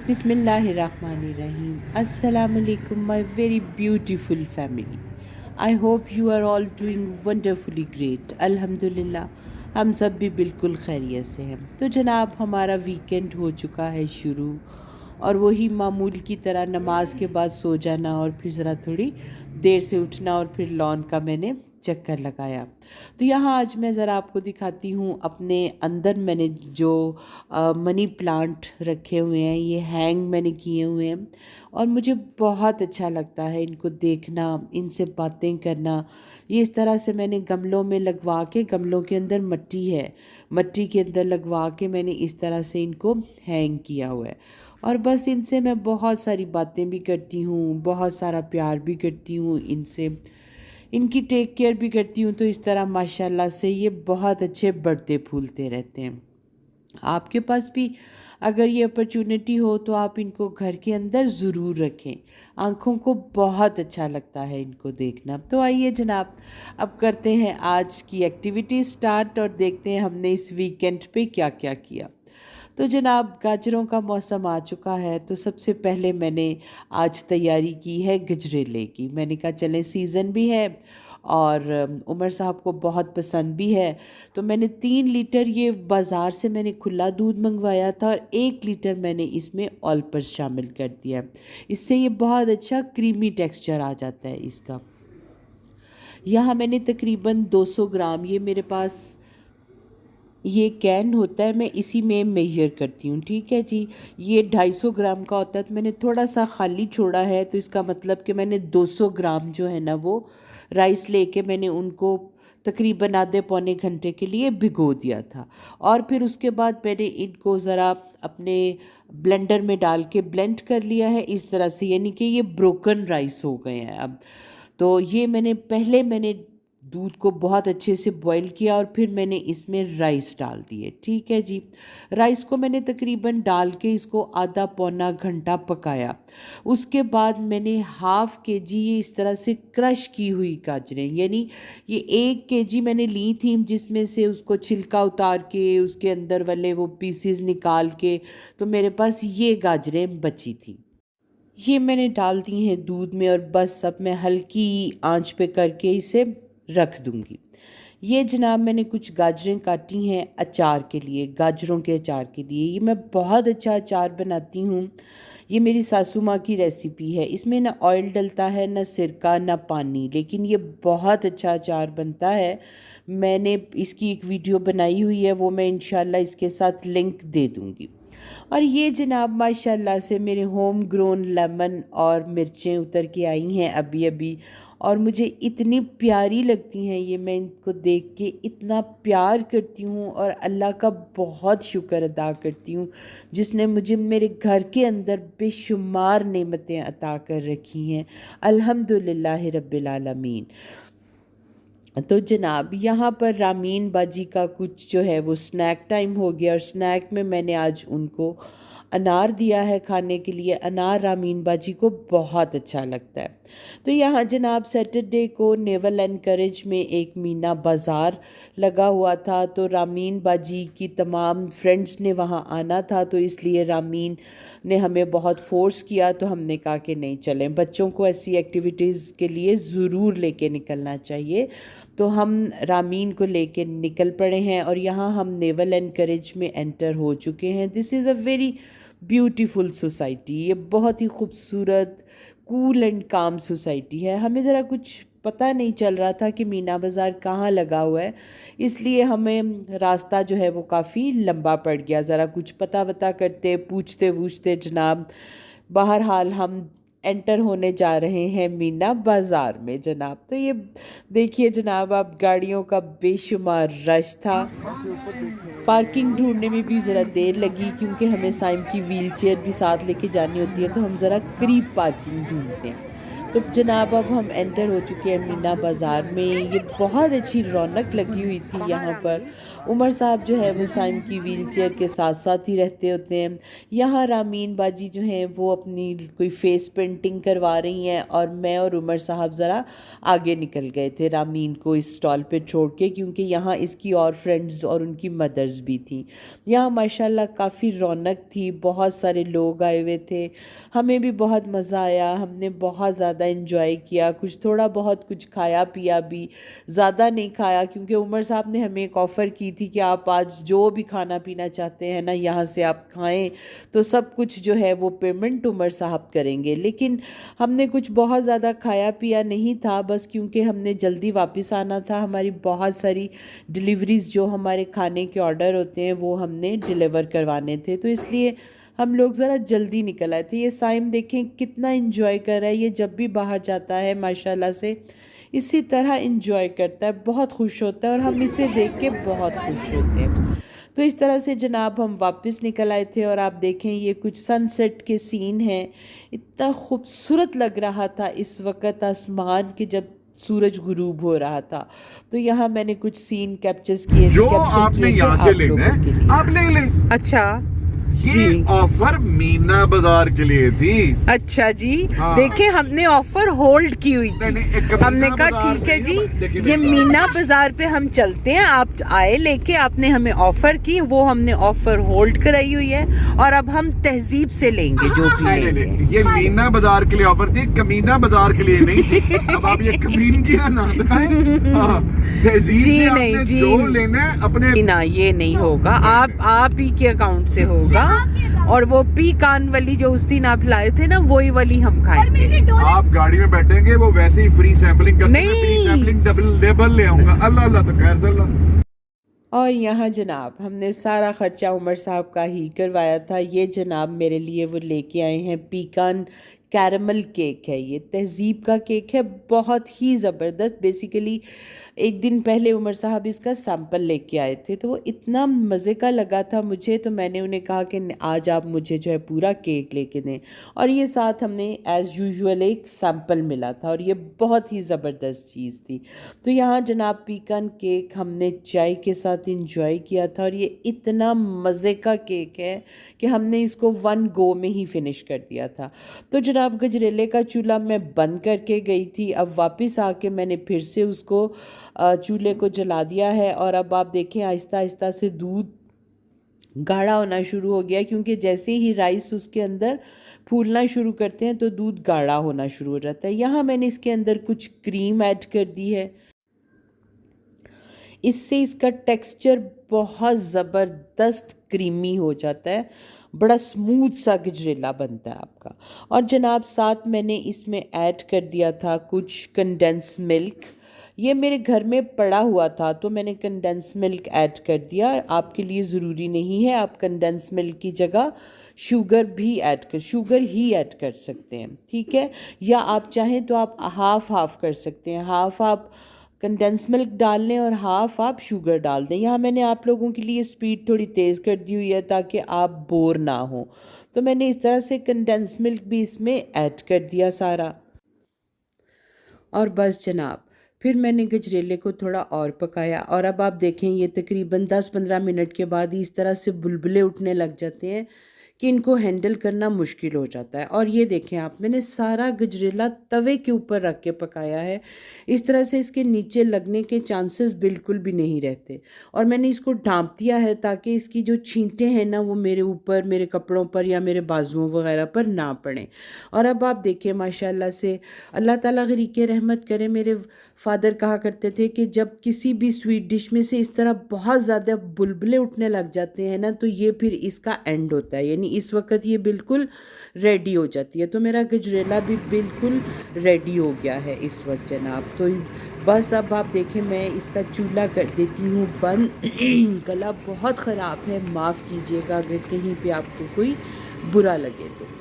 Bismillahirrahmanirrahim. Assalamu alaikum, my very beautiful family. I hope you are all doing wonderfully great. अल्हम्दुलिल्लाह हम सब भी बिल्कुल खैरियत से हैं। तो जनाब हमारा वीकेंड हो चुका है शुरू, और वही मामूल की तरह नमाज के बाद सो जाना और फिर ज़रा थोड़ी देर से उठना और फिर लॉन का मैंने चक्कर लगाया। तो यहाँ आज मैं ज़रा आपको दिखाती हूँ अपने अंदर मैंने जो मनी प्लांट रखे हुए हैं, ये हैंग मैंने किए हुए हैं और मुझे बहुत अच्छा लगता है इनको देखना, इनसे बातें करना। ये इस तरह से मैंने गमलों में लगवा के, गमलों के अंदर मट्टी है, मट्टी के अंदर लगवा के मैंने इस तरह से इनको हैंग किया हुआ है। और बस इनसे मैं बहुत सारी बातें भी करती हूँ, बहुत सारा प्यार भी करती हूँ इनसे, इनकी टेक केयर भी करती हूँ। तो इस तरह माशाल्लाह से ये बहुत अच्छे बढ़ते फूलते रहते हैं। आपके पास भी अगर ये अपॉर्चुनिटी हो तो आप इनको घर के अंदर ज़रूर रखें, आँखों को बहुत अच्छा लगता है इनको देखना। तो आइए जनाब, अब करते हैं आज की एक्टिविटी स्टार्ट और देखते हैं हमने इस वीकेंड पे क्या क्या किया। तो जनाब गाजरों का मौसम आ चुका है, तो सबसे पहले मैंने आज तैयारी की है गजरेले की। मैंने कहा चलें, सीज़न भी है और उमर साहब को बहुत पसंद भी है। तो मैंने 3 लीटर ये बाज़ार से मैंने खुला दूध मंगवाया था और 1 लीटर मैंने इसमें ऑलपर्स शामिल कर दिया। इससे ये बहुत अच्छा क्रीमी टेक्सचर आ जाता है इसका। यहाँ मैंने तकरीबन 200 ग्राम, ये मेरे पास ये कैन होता है, मैं इसी में मेजर करती हूँ, ठीक है जी। ये 250 ग्राम का होता है, तो मैंने थोड़ा सा खाली छोड़ा है, तो इसका मतलब कि मैंने 200 ग्राम जो है ना वो राइस लेके मैंने उनको तकरीबन आधे पौने घंटे के लिए भिगो दिया था। और फिर उसके बाद मैंने इनको ज़रा अपने ब्लेंडर में डाल के ब्लेंड कर लिया है इस तरह से, यानी कि ये ब्रोकन राइस हो गए हैं अब। तो ये मैंने दूध को बहुत अच्छे से बॉईल किया और फिर मैंने इसमें राइस डाल दिए, ठीक है जी। राइस को मैंने तकरीबन डाल के इसको आधा पौना घंटा पकाया। उसके बाद मैंने हाफ़ के जी ये इस तरह से क्रश की हुई गाजरें, यानी ये 1 केजी मैंने ली थी, जिसमें से उसको छिलका उतार के उसके अंदर वाले वो पीसेस निकाल के, तो मेरे पास ये गाजरें बची थी। ये मैंने डाल दी हैं दूध में और बस अब मैं हल्की आंच पे करके इसे रख दूंगी। ये जनाब मैंने कुछ गाजरें काटी हैं अचार के लिए, गाजरों के अचार के लिए। ये मैं बहुत अच्छा अचार बनाती हूँ, ये मेरी सासू माँ की रेसिपी है। इसमें ना ऑयल डलता है, ना सिरका, ना पानी, लेकिन ये बहुत अच्छा अचार बनता है। मैंने इसकी एक वीडियो बनाई हुई है, वो मैं इंशाल्लाह इसके साथ लिंक दे दूँगी। और ये जनाब माशाल्लाह से मेरे होम ग्रोन लेमन और मिर्चें उतर के आई हैं अभी अभी, और मुझे इतनी प्यारी लगती हैं ये, मैं इनको देख के इतना प्यार करती हूँ और अल्लाह का बहुत शुक्र अदा करती हूँ जिसने मुझे मेरे घर के अंदर बेशुमार नेमतें अता कर रखी हैं। अल्हम्दुलिल्लाह रब्बिल आलमीन। तो जनाब यहाँ पर रामीन बाजी का कुछ जो है वो स्नैक टाइम हो गया, और स्नैक में मैंने आज उनको अनार दिया है खाने के लिए। अनार रामीन बाजी को बहुत अच्छा लगता है। तो यहाँ जनाब सैटरडे को नेवल एनकरेज में एक मीना बाज़ार लगा हुआ था, तो रामीन बाजी की तमाम फ्रेंड्स ने वहाँ आना था, तो इसलिए रामीन ने हमें बहुत फोर्स किया। तो हमने कहा कि नहीं चलें, बच्चों को ऐसी एक्टिविटीज़ के लिए ज़रूर लेके निकलना चाहिए। तो हम रामीन को लेके निकल पड़े हैं और यहाँ हम नेवल एनकरेज में एंटर हो चुके हैं। This is a very beautiful society, ये बहुत ही खूबसूरत कूल एंड काम सोसाइटी है। हमें ज़रा कुछ पता नहीं चल रहा था कि मीना बाज़ार कहाँ लगा हुआ है, इसलिए हमें रास्ता जो है वो काफ़ी लंबा पड़ गया। ज़रा कुछ पता वता करते पूछते पूछते जनाब बहरहाल हम एंटर होने जा रहे हैं मीना बाज़ार में जनाब। तो ये देखिए जनाब, आप गाड़ियों का बेशुमार रश था। पार्किंग ढूंढने में भी ज़रा देर लगी क्योंकि हमें साइम की व्हील चेयर भी साथ लेके जानी होती है, तो हम ज़रा करीब पार्किंग ढूंढते हैं। तो जनाब अब हम एंटर हो चुके हैं मीना बाज़ार में। ये बहुत अच्छी रौनक लगी हुई थी यहाँ पर। उमर साहब जो है वो साइम की व्हील चेयर के साथ साथ ही रहते होते हैं। यहाँ रामीन बाजी जो हैं वो अपनी कोई फेस पेंटिंग करवा रही हैं, और मैं और उमर साहब ज़रा आगे निकल गए थे रामीन को इस स्टॉल पे छोड़ के, क्योंकि यहाँ इसकी और फ्रेंड्स और उनकी मदर्स भी थी। यहाँ माशाल्लाह काफ़ी रौनक थी, बहुत सारे लोग आए हुए थे। हमें भी बहुत मज़ा आया, हमने बहुत ज़्यादा इंजॉय किया, कुछ थोड़ा बहुत कुछ खाया पिया भी, ज़्यादा नहीं खाया, क्योंकि उमर साहब ने हमें एक ऑफ़र की थी कि आप आज जो भी खाना पीना चाहते हैं ना यहाँ से आप खाएं, तो सब कुछ जो है वो पेमेंट उमर साहब करेंगे। लेकिन हमने कुछ बहुत ज़्यादा खाया पिया नहीं था, बस क्योंकि हमने जल्दी वापस आना था। हमारी बहुत सारी डिलीवरीज़ जो हमारे खाने के ऑर्डर होते हैं वो हमने डिलीवर करवाने थे, तो इसलिए हम लोग ज़रा जल्दी निकल आए थे। ये साइम देखें कितना इन्जॉय कर रहा है, ये जब भी बाहर जाता है माशाल्लाह से इसी तरह इन्जॉय करता है, बहुत खुश होता है, और हम इसे देख के बहुत खुश होते हैं। तो इस तरह से जनाब हम वापस निकल आए थे, और आप देखें ये कुछ सनसेट के सीन हैं। इतना खूबसूरत लग रहा था इस वक्त आसमान के, जब सूरज गुरूब हो रहा था। तो यहाँ मैंने कुछ सीन कैप्चर किए थे यहाँ से आप लोगों के लिए। आप ले लें। अच्छा ये ऑफर मीना बाजार के लिए थी। अच्छा जी। हाँ। देखिए हमने ऑफर होल्ड की हुई थी। हमने कहा ठीक है जी, ये मीना बाजार पे हम चलते हैं, आप आए लेके, आपने हमें ऑफर की, वो हमने ऑफर होल्ड कराई हुई है, और अब हम तहजीब से लेंगे जो भी लेंगे। ये मीना बाजार के लिए ऑफर थी, कमीना बाजार के लिए नहीं थी। अब आप ये कमीन की ना दिखाएं। तहजीब से आपने जो लेना है अपने ना, ये नहीं होगा, आप ही के अकाउंट से होगा, और वो पी कान वाली जो उस दिन आप लाए थे ना, वही वाली हम खाएंगे। आप गाड़ी में बैठेंगे वो वैसे ही फ्री सैंपलिंग करते हैं, फ्री सैंपलिंग डबल ले आऊंगा। अल्लाह अल्लाह तो खैर सल्ला। और यहाँ जनाब हमने सारा ख़र्चा उमर साहब का ही करवाया था। ये जनाब मेरे लिए वो लेके आए हैं पीकान कैरमल केक है, ये तहजीब का केक है, बहुत ही ज़बरदस्त। बेसिकली एक दिन पहले उमर साहब इसका सैंपल लेके आए थे, तो वो इतना मज़े का लगा था मुझे, तो मैंने उन्हें कहा कि आज आप मुझे जो है पूरा केक लेके दें, और ये साथ हमने एज़ यूजुअल एक सैंपल मिला था, और ये बहुत ही ज़बरदस्त चीज़ थी। तो यहाँ जनाब पीकन केक हमने चाय के साथ इंजॉय किया था, और ये इतना मज़े का केक है कि हमने इसको 1 गो में ही फिनिश कर दिया था। तो जनाब गजरेले का चूल्हा मैं बंद करके गई थी, अब वापस आके मैंने फिर से उसको चूल्हे को जला दिया है, और अब आप देखें आहिस्ता आहिस्ता से दूध गाढ़ा होना शुरू हो गया, क्योंकि जैसे ही राइस उसके अंदर फूलना शुरू करते हैं तो दूध गाढ़ा होना शुरू हो जाता है। यहाँ मैंने इसके अंदर कुछ क्रीम ऐड कर दी है, इससे इसका टेक्सचर बहुत ज़बरदस्त क्रीमी हो जाता है, बड़ा स्मूथ सा गजरेला बनता है आपका। और जनाब साथ मैंने इसमें ऐड कर दिया था कुछ कंडेंस मिल्क, ये मेरे घर में पड़ा हुआ था तो मैंने कंडेंस मिल्क ऐड कर दिया। आपके लिए ज़रूरी नहीं है, आप कंडेंस मिल्क की जगह शुगर ही ऐड कर सकते हैं, ठीक है। या आप चाहें तो आप हाफ़ कर सकते हैं, हाफ़ आप कंडेंस मिल्क डाल लें और हाफ़ आप शुगर डाल दें। यहाँ मैंने आप लोगों के लिए स्पीड थोड़ी तेज़ कर दी हुई है ताकि आप बोर ना हो, तो मैंने इस तरह से कंडेंस मिल्क भी इसमें ऐड कर दिया सारा। और बस जनाब फिर मैंने गजरेले को थोड़ा और पकाया, और अब आप देखें ये तकरीबन 10-15 मिनट के बाद ही इस तरह से बुलबुले उठने लग जाते हैं कि इनको हैंडल करना मुश्किल हो जाता है। और ये देखें आप, मैंने सारा गजरेला तवे के ऊपर रख के पकाया है, इस तरह से इसके नीचे लगने के चांसेस बिल्कुल भी नहीं रहते। और मैंने इसको ढाँप दिया है ताकि इसकी जो छींटे हैं ना वो मेरे ऊपर, मेरे कपड़ों पर या मेरे बाजुओं वगैरह पर ना पड़ें। और अब आप देखें माशाल्लाह से, अल्लाह ताला गरीक़े रहमत करे, मेरे फ़ादर कहा करते थे कि जब किसी भी स्वीट डिश में से इस तरह बहुत ज़्यादा बुलबुले उठने लग जाते हैं ना, तो ये फिर इसका एंड होता है, यानी इस वक्त ये बिल्कुल रेडी हो जाती है। तो मेरा गजरेला भी बिल्कुल रेडी हो गया है इस वक्त जनाब। तो बस अब आप देखें मैं इसका चूल्हा कर देती हूँ बंद। गला बहुत ख़राब है, माफ़ कीजिएगा अगर कहीं पे आपको कोई बुरा लगे तो।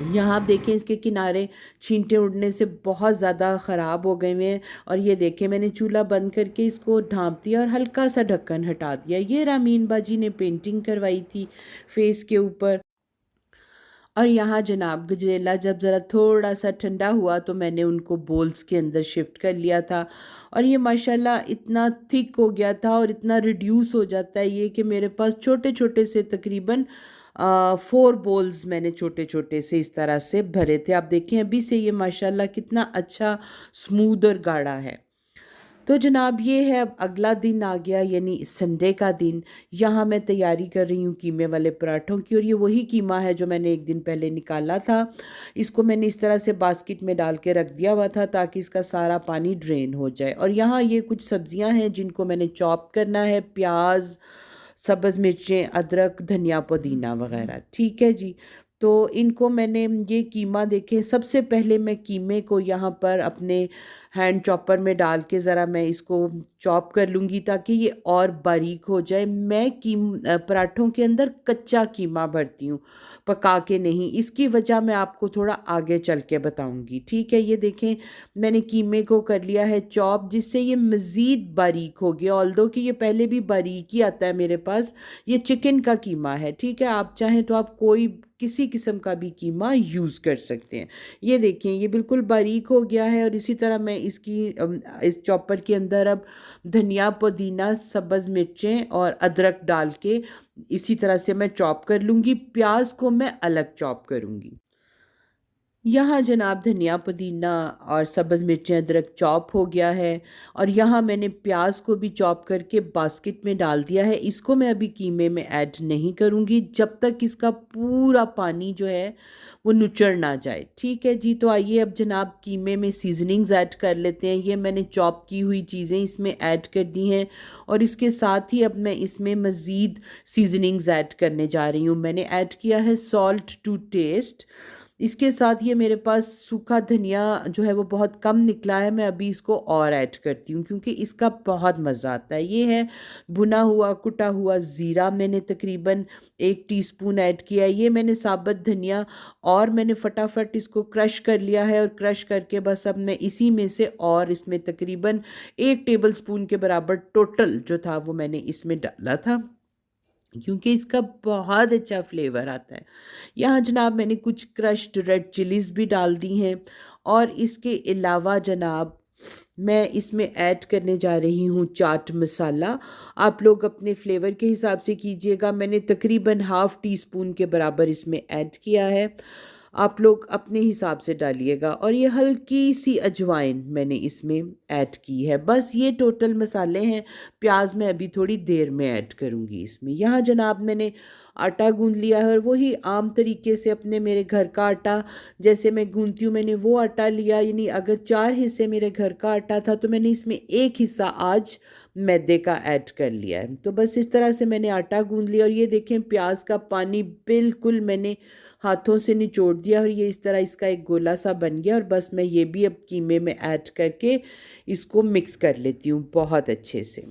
यहाँ आप देखें इसके किनारे छींटे उड़ने से बहुत ज़्यादा ख़राब हो गए हैं। और ये देखें मैंने चूल्हा बंद करके इसको ढाँप दिया और हल्का सा ढक्कन हटा दिया। ये रामीन बाजी ने पेंटिंग करवाई थी फेस के ऊपर, और यहाँ जनाब गजरेला जब ज़रा थोड़ा सा ठंडा हुआ तो मैंने उनको बोल्स के अंदर शिफ्ट कर लिया था। और ये माशाल्लाह इतना थिक हो गया था और इतना रिड्यूस हो जाता है ये कि मेरे पास छोटे छोटे से तकरीबन 4 बोल्स मैंने छोटे छोटे से इस तरह से भरे थे। आप देखें अभी से ये माशाल्लाह कितना अच्छा स्मूथ और गाढ़ा है। तो जनाब ये है अब अगला दिन आ गया यानी संडे का दिन। यहाँ मैं तैयारी कर रही हूँ कीमे वाले पराठों की, और ये वही कीमा है जो मैंने एक दिन पहले निकाला था। इसको मैंने इस तरह से बास्केट में डाल के रख दिया हुआ था ताकि इसका सारा पानी ड्रेन हो जाए। और यहाँ ये कुछ सब्जियाँ हैं जिनको मैंने चॉप करना है, प्याज, सब्ज़ मिर्चें, अदरक, धनिया, पुदीना वगैरह। ठीक है जी। तो इनको मैंने ये कीमा देखें, सबसे पहले मैं कीमे को यहाँ पर अपने हैंड चॉपर में डाल के ज़रा मैं इसको चॉप कर लूँगी ताकि ये और बारीक हो जाए। मैं पराठों के अंदर कच्चा कीमा भरती हूँ, पका के नहीं। इसकी वजह मैं आपको थोड़ा आगे चल के बताऊँगी। ठीक है, ये देखें मैंने कीमे को कर लिया है चॉप, जिससे ये मज़ीद बारीक हो गया। ऑल्दो कि ये पहले भी बारीक ही आता है मेरे पास। ये चिकन का कीमा है। ठीक है, आप चाहें तो आप कोई किसी किस्म का भी कीमा यूज़ कर सकते हैं। ये देखें ये बिल्कुल बारीक हो गया है। और इसी तरह मैं इस चॉपर के अंदर अब धनिया, पुदीना, सब्ज़ मिर्चें और अदरक डाल के इसी तरह से मैं चॉप कर लूँगी। प्याज को मैं अलग चॉप करूँगी। यहाँ जनाब धनिया, पुदीना और सब्ज़ मिर्चें, अदरक चॉप हो गया है। और यहाँ मैंने प्याज को भी चॉप करके बास्केट में डाल दिया है। इसको मैं अभी कीमे में ऐड नहीं करूँगी जब तक इसका पूरा पानी जो है वो नुचड़ ना जाए। ठीक है जी। तो आइए अब जनाब कीमे में सीजनिंग्स ऐड कर लेते हैं। ये मैंने चॉप की हुई चीज़ें इसमें ऐड कर दी हैं, और इसके साथ ही अब मैं इसमें मज़ीद सीजनिंग्स ऐड करने जा रही हूँ। मैंने ऐड किया है सॉल्ट टू टेस्ट। इसके साथ ये मेरे पास सूखा धनिया जो है वो बहुत कम निकला है, मैं अभी इसको और ऐड करती हूँ क्योंकि इसका बहुत मज़ा आता है। ये है भुना हुआ कुटा हुआ ज़ीरा, मैंने तकरीबन 1 टीस्पून ऐड किया है। ये मैंने साबुत धनिया और मैंने फटाफट इसको क्रश कर लिया है, और क्रश करके बस अब मैं इसी में से और इसमें तकरीबन 1 टेबलस्पून के बराबर टोटल जो था वो मैंने इसमें डाला था क्योंकि इसका बहुत अच्छा फ्लेवर आता है। यहाँ जनाब मैंने कुछ क्रश्ड रेड चिलीज़ भी डाल दी हैं, और इसके अलावा जनाब मैं इसमें ऐड करने जा रही हूँ चाट मसाला। आप लोग अपने फ्लेवर के हिसाब से कीजिएगा। मैंने तकरीबन हाफ़ टी स्पून के बराबर इसमें ऐड किया है, आप लोग अपने हिसाब से डालिएगा। और ये हल्की सी अजवाइन मैंने इसमें ऐड की है। बस ये टोटल मसाले हैं। प्याज मैं अभी थोड़ी देर में ऐड करूँगी इसमें। यहाँ जनाब मैंने आटा गूंद लिया है, और वही आम तरीके से अपने मेरे घर का आटा जैसे मैं गूंदती हूँ मैंने वो आटा लिया। यानी अगर 4 हिस्से मेरे घर का आटा था तो मैंने इसमें 1 हिस्सा आज मैदे का ऐड कर लिया है। तो बस इस तरह से मैंने आटा गूंद लिया। और ये देखें प्याज का पानी बिल्कुल मैंने हाथों से निचोड़ दिया, और ये इस तरह इसका एक गोला सा बन गया। और बस मैं ये भी अब कीमे में ऐड करके इसको मिक्स कर लेती हूँ बहुत अच्छे से।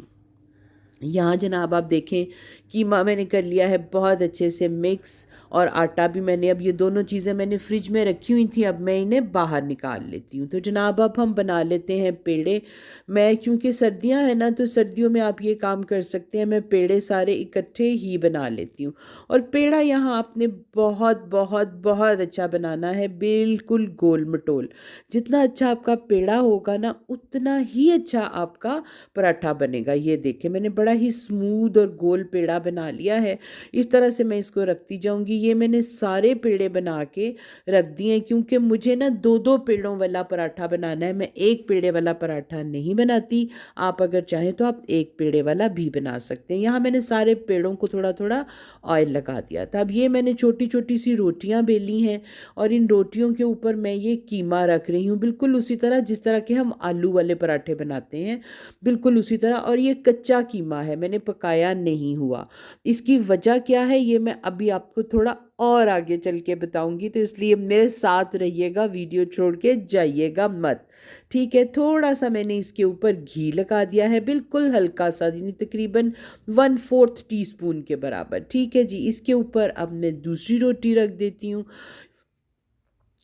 यहाँ जनाब आप देखें कीमा मैंने कर लिया है बहुत अच्छे से मिक्स, और आटा भी मैंने, अब ये दोनों चीज़ें मैंने फ्रिज में रखी हुई थी, अब मैं इन्हें बाहर निकाल लेती हूँ। तो जनाब अब हम बना लेते हैं पेड़े। मैं क्योंकि सर्दियाँ हैं ना, तो सर्दियों में आप ये काम कर सकते हैं, मैं पेड़े सारे इकट्ठे ही बना लेती हूँ। और पेड़ा यहाँ आपने बहुत बहुत बहुत अच्छा बनाना है, बिल्कुल गोल मटोल। जितना अच्छा आपका पेड़ा होगा ना उतना ही अच्छा आपका पराठा बनेगा। ये देखें मैंने बड़ा ही स्मूथ और गोल पेड़ा बना लिया है। इस तरह से मैं इसको रखती जाऊंगी। ये मैंने सारे पेड़े बना के रख दिए हैं क्योंकि मुझे ना 2-2 पेड़ों वाला पराठा बनाना है, मैं एक पेड़े वाला पराठा नहीं बनाती। आप अगर चाहें तो आप एक पेड़े वाला भी बना सकते हैं। यहाँ मैंने सारे पेड़ों को थोड़ा थोड़ा ऑयल लगा दिया था। अब ये मैंने छोटी छोटी सी रोटियाँ बेली हैं, और इन रोटियों के ऊपर मैं ये कीमा रख रही हूँ, बिल्कुल उसी तरह जिस तरह के हम आलू वाले पराठे बनाते हैं, बिल्कुल उसी तरह। और ये कच्चा कीमा है, मैंने पकाया नहीं हुआ। इसकी वजह क्या है ये मैं अभी आपको थोड़ा और आगे चल के बताऊंगी, तो इसलिए मेरे साथ रहिएगा, वीडियो छोड़ के जाइएगा मत। ठीक है, थोड़ा सा मैंने इसके ऊपर घी लगा दिया है, बिल्कुल हल्का सा, यानी तकरीबन 1/4 टीस्पून के बराबर। ठीक है जी। इसके ऊपर अब मैं दूसरी रोटी रख देती हूँ,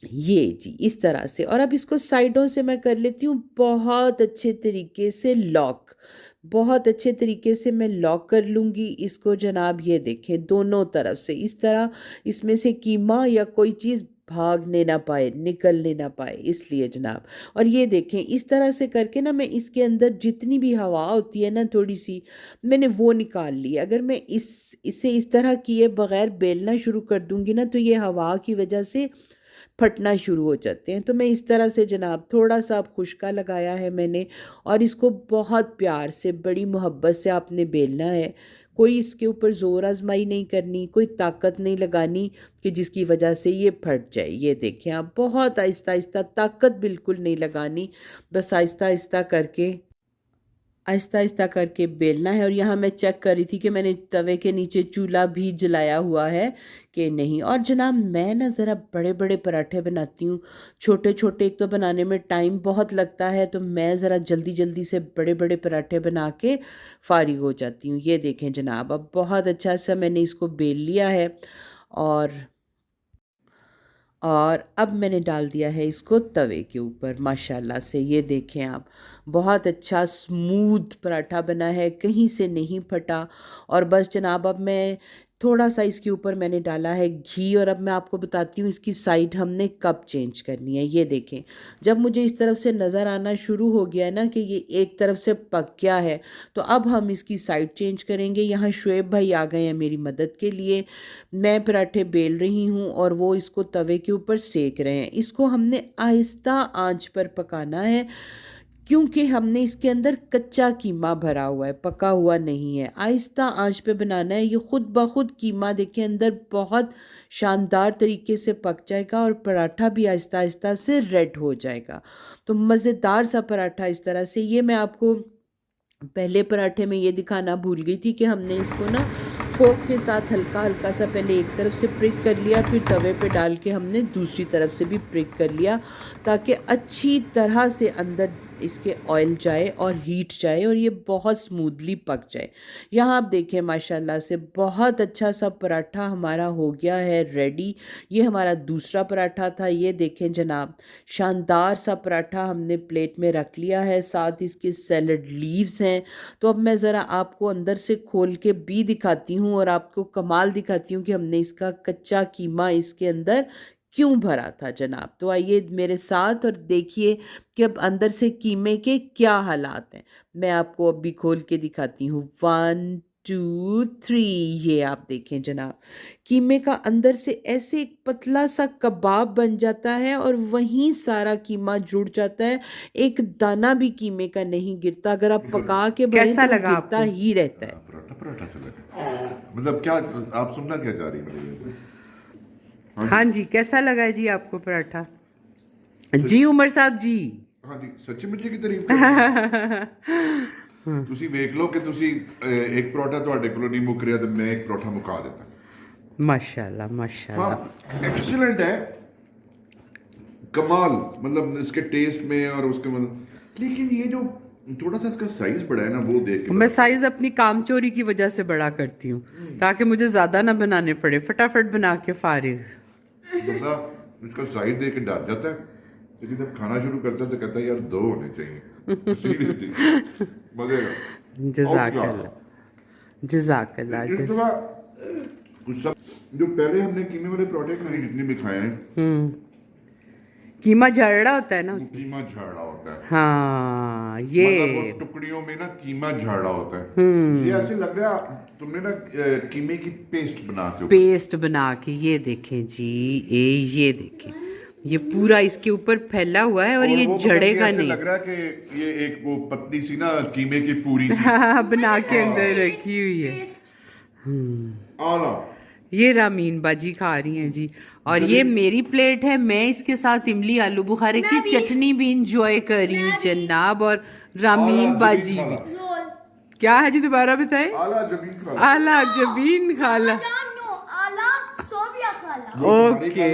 ये जी इस तरह से। और अब इसको साइडों से मैं कर लेती हूँ बहुत अच्छे तरीके से लॉक, बहुत अच्छे तरीके से मैं लॉक कर लूँगी इसको जनाब। ये देखें दोनों तरफ से इस तरह इसमें से कीमा या कोई चीज़ भागने ना पाए, निकलने ना पाए, इसलिए जनाब। और ये देखें इस तरह से करके ना मैं इसके अंदर जितनी भी हवा होती है ना थोड़ी सी, मैंने वो निकाल ली। अगर मैं इसे इस तरह किए बगैर बेलना शुरू कर दूंगी ना तो ये हवा की वजह से फटना शुरू हो जाते हैं। तो मैं इस तरह से जनाब थोड़ा सा अब खुश्का लगाया है मैंने, और इसको बहुत प्यार से बड़ी मोहब्बत से आपने बेलना है। कोई इसके ऊपर ज़ोर आजमाई नहीं करनी, कोई ताकत नहीं लगानी कि जिसकी वजह से ये फट जाए। ये देखें आप, बहुत आहिस्ता आहिस्ता, ताकत बिल्कुल नहीं लगानी, बस आहिस्ता आहिस्ता करके बेलना है। और यहाँ मैं चेक कर रही थी कि मैंने तवे के नीचे चूल्हा भी जलाया हुआ है कि नहीं। और जनाब मैं ना ज़रा बड़े बड़े पराठे बनाती हूँ, छोटे छोटे एक तो बनाने में टाइम बहुत लगता है, तो मैं ज़रा जल्दी जल्दी से बड़े बड़े पराठे बना के फारिग हो जाती हूँ। ये देखें जनाब, अब बहुत अच्छा सा मैंने इसको बेल लिया है, और अब मैंने डाल दिया है इसको तवे के ऊपर माशाल्लाह से। ये देखें आप, बहुत अच्छा स्मूथ पराठा बना है, कहीं से नहीं फटा। और बस जनाब अब मैं थोड़ा सा इसके ऊपर मैंने डाला है घी, और अब मैं आपको बताती हूँ इसकी साइड हमने कब चेंज करनी है। ये देखें, जब मुझे इस तरफ से नज़र आना शुरू हो गया है ना कि ये एक तरफ से पक गया है, तो अब हम इसकी साइड चेंज करेंगे। यहाँ शुएब भाई आ गए हैं मेरी मदद के लिए। मैं पराठे बेल रही हूँ और वो इसको तवे के ऊपर सेक रहे हैं। इसको हमने आहिस्ता आंच पर पकाना है, क्योंकि हमने इसके अंदर कच्चा कीमा भरा हुआ है, पका हुआ नहीं है। आहिस्ता आंच पे बनाना है। ये खुद ब खुद कीमा देखें अंदर बहुत शानदार तरीके से पक जाएगा, और पराठा भी आहिस्ता आहिस्ता से रेड हो जाएगा। तो मज़ेदार सा पराठा इस तरह से। ये मैं आपको पहले पराठे में ये दिखाना भूल गई थी कि हमने इसको ना फोक के साथ हल्का हल्का सा पहले एक तरफ से प्रिक कर लिया, फिर तवे पे डाल के हमने दूसरी तरफ से भी प्रिक कर लिया, ताकि अच्छी तरह से अंदर इसके ऑयल जाए और हीट जाए और ये बहुत स्मूथली पक जाए। यहाँ आप देखें माशाल्लाह से बहुत अच्छा सा पराठा हमारा हो गया है रेडी। ये हमारा दूसरा पराठा था। ये देखें जनाब, शानदार सा पराठा हमने प्लेट में रख लिया है, साथ इसके सैलड लीव्स हैं। तो अब मैं ज़रा आपको अंदर से खोल के भी दिखाती हूँ और आपको कमाल दिखाती हूँ कि हमने इसका कच्चा कीमा इसके अंदर क्यों भरा था जनाब। तो आइए मेरे साथ और देखिए कि अब अंदर से कीमे के क्या हालात हैं। मैं आपको अभी खोल के दिखाती हूँ। 1 2 3, ये आप देखें जनाब, कीमे का अंदर से ऐसे एक पतला सा कबाब बन जाता है और वहीं सारा कीमा जुड़ जाता है। एक दाना भी कीमे का नहीं गिरता। अगर आप पका के भरें कैसा तो लगा गिरता आपको? ही रहता है। पराठा पराठा से लगा, मतलब क्या आप सुनना क्या चाह रही है? हाँ जी, कैसा लगा है जी आपको पराठा? जी उमर साहब जी। हाँ जी, सच्ची मुच्ची की तारीफ कर ਤੁਸੀਂ ਵੇਖ ਲਓ ਕਿ ਤੁਸੀਂ ਇੱਕ ਪਰੌਠਾ ਤੁਹਾਡੇ ਕੋਲੋਂ ਨਹੀਂ ਮੁੱਕ ਰਿਹਾ ਤੇ ਮੈਂ ਇੱਕ ਪਰੌਠਾ ਮੁਕਾ ਦਿੱਤਾ। माशाल्लाह माशाल्लाह। हाँ, एक्सीलेंट है, कमाल, मतलब इसके टेस्ट में और उसके मतलब। लेकिन ये जो थोड़ा सा इसका साइज बड़ा है ना, वो देख के मैं साइज अपनी कामचोरी की वजह से बड़ा करती हूँ ताकि मुझे ज्यादा ना बनाने पड़े, फटाफट बना के फारिग। बंदा इसका साइज देख के डर जाता है, लेकिन जब खाना शुरू करता है तो कहता है यार 2 होने चाहिए। Seriously, मजे का। जज़ाकल्लाह जज़ाकल्लाह। इस दफा कुछ सब जो पहले हमने कीमे वाले पराठे खाए, जितने भी खाए हैं, कीमा झरड़ा होता है ना वो कीमा झाड़ा होता है। हाँ, मतलब ये वो टुकड़ियों में ना कीमा झाड़ा होता है। ये ऐसे लग रहा तुमने ना कीमे की पेस्ट बना के पेस्ट बना के। ये देखें जी, ये देखें, ये पूरा इसके ऊपर फैला हुआ है और ये वो झड़ेगा ऐसे नहीं। लग रहा है कि ये एक वो पतली सी ना कीमे की पूरी सी हाँ, बना के अंदर रखी हुई है। आला। ये रामीन बाजी खा रही हैं जी, और ये मेरी प्लेट है। मैं इसके साथ इमली आलू बुखारे की चटनी भी इंजॉय कर रही हूँ जनाब, और रामीन बाजी भी। क्या है जी, दोबारा बताएं? आला जमीन खाला। आला जबीन खाला। ओके